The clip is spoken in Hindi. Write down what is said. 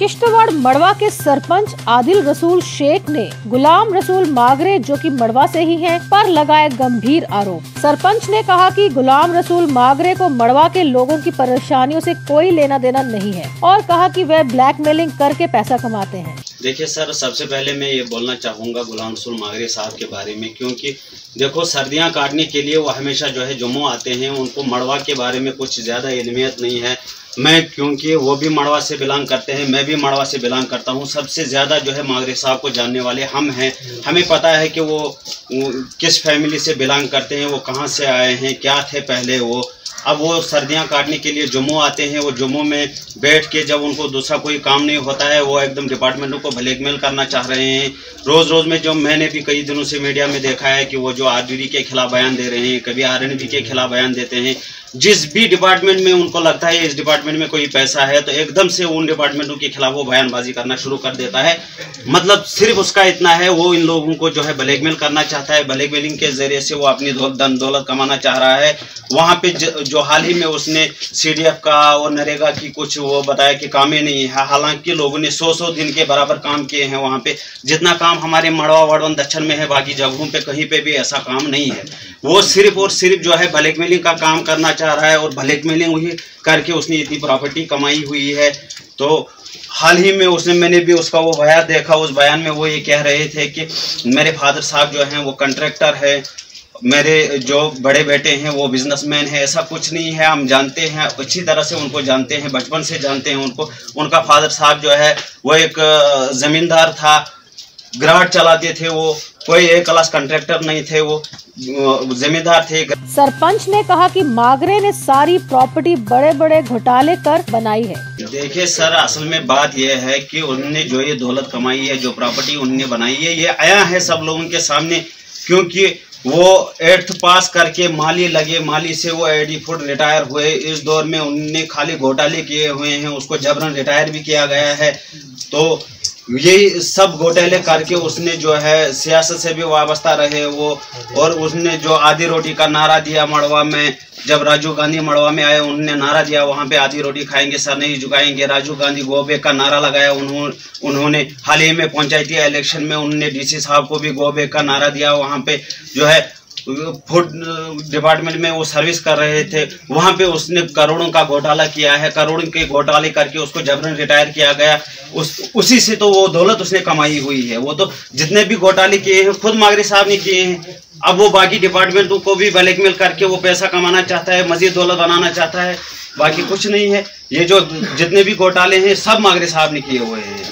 किश्तवाड़ मड़वा के सरपंच आदिल रसूल शेख ने गुलाम रसूल मागरे, जो कि मड़वा से ही हैं, पर लगाए गंभीर आरोप। सरपंच ने कहा कि गुलाम रसूल मागरे को मड़वा के लोगों की परेशानियों से कोई लेना देना नहीं है और कहा कि वह ब्लैकमेलिंग करके पैसा कमाते हैं। देखिए सर, सबसे पहले मैं ये बोलना चाहूँगा गुलाम रसूल मागरे साहब के बारे में, क्योंकि देखो सर्दियाँ काटने के लिए वो हमेशा जो है जम्मू आते हैं। उनको मड़वा के बारे में कुछ ज़्यादा इल्मियत नहीं है। मैं क्योंकि वो भी मड़वा से बिलोंग करते हैं, मैं भी मड़वा से बिलोंग करता हूँ। सबसे ज़्यादा जो है मागरे साहब को जानने वाले हम हैं। हमें पता है कि वो किस फैमिली से बिलोंग करते हैं, वो कहाँ से आए हैं, क्या थे पहले वो। अब वो सर्दियां काटने के लिए जम्मू आते हैं। वो जम्मू में बैठ के जब उनको दूसरा कोई काम नहीं होता है, वो एकदम डिपार्टमेंटों को ब्लैकमेल करना चाह रहे हैं। रोज़ में जो मैंने भी कई दिनों से मीडिया में देखा है कि वो जो आरडीडी के खिलाफ बयान दे रहे हैं, कभी आरएनबी के खिलाफ बयान देते हैं। जिस भी डिपार्टमेंट में उनको लगता है इस डिपार्टमेंट में कोई पैसा है, तो एकदम से उन डिपार्टमेंटों के खिलाफ वो बयानबाजी करना शुरू कर देता है। मतलब सिर्फ उसका इतना है, वो इन लोगों को जो है ब्लैकमेल करना चाहता है। ब्लैकमेलिंग के जरिए से वो अपनी धन दौलत कमाना चाह रहा है। वहाँ पे जो हाल ही में उसने सीडीएफ का और नरेगा की कुछ वो बताया कि कामें नहीं है। हालांकि लोगों ने 100 दिन के बराबर काम किए हैं वहाँ पे। जितना काम हमारे मड़वा वड़वन दक्षिण में है, बाकी जगहों पे कहीं पे भी ऐसा काम नहीं है। वो सिर्फ और सिर्फ जो है ब्लैकमेलिंग का काम करना चाह रहा है और ब्लैकमेलिंग हुई करके उसने इतनी प्रॉपर्टी कमाई हुई है। तो हाल ही में मैंने भी उसका वो बयान देखा। उस बयान में वो ये कह रहे थे कि मेरे फादर साहब जो हैं वो कॉन्ट्रैक्टर है, मेरे जो बड़े बेटे हैं वो बिजनेसमैन है। ऐसा कुछ नहीं है, हम जानते हैं, अच्छी तरह से उनको जानते हैं, बचपन से जानते हैं उनको। उनका फादर साहब जो है वो एक जमींदार था, ग्राहक चलाते थे। वो कोई एक क्लास कॉन्ट्रैक्टर नहीं थे, वो जमींदार थे। सरपंच ने कहा कि मागरे ने सारी प्रॉपर्टी बड़े बड़े घोटाले कर बनाई है। देखिए सर, असल में बात यह है कि उन्होंने जो ये दौलत कमाई है, जो प्रॉपर्टी उन्होंने बनाई है, ये आया है सब लोगों के सामने। क्योंकि वो 8th पास करके माली लगे, माली से वो एडी फुट रिटायर हुए। इस दौर में उन्होंने खाली घोटाले किए हुए हैं, उसको जबरन रिटायर भी किया गया है। तो यही सब घोटाले करके उसने जो है सियासत से भी वाबस्ता रहे वो। और उसने जो आधी रोटी का नारा दिया मड़वा में, जब राजीव गांधी मड़वा में आए, उन्होंने नारा दिया वहाँ पे आधी रोटी खाएंगे सर नहीं झुकाएंगे। राजीव गांधी गो बैक का नारा लगाया उन्होंने। हाल ही में पंचायती इलेक्शन में उन्होंने डीसी साहब को भी गो बैक का नारा दिया। वहाँ पे जो है फूड डिपार्टमेंट में वो सर्विस कर रहे थे, वहाँ पे उसने करोड़ों का घोटाला किया है। करोड़ों के घोटाले करके उसको जबरन रिटायर किया गया। उसी से तो वो दौलत उसने कमाई हुई है। वो तो जितने भी घोटाले किए हैं खुद मागरे साहब ने किए हैं। अब वो बाकी डिपार्टमेंटों को भी ब्लैकमेल करके वो पैसा कमाना चाहता है, मजीद दौलत बनाना चाहता है। बाकी कुछ नहीं है। ये जो जितने भी घोटाले हैं सब मागरे साहब ने किए हुए हैं।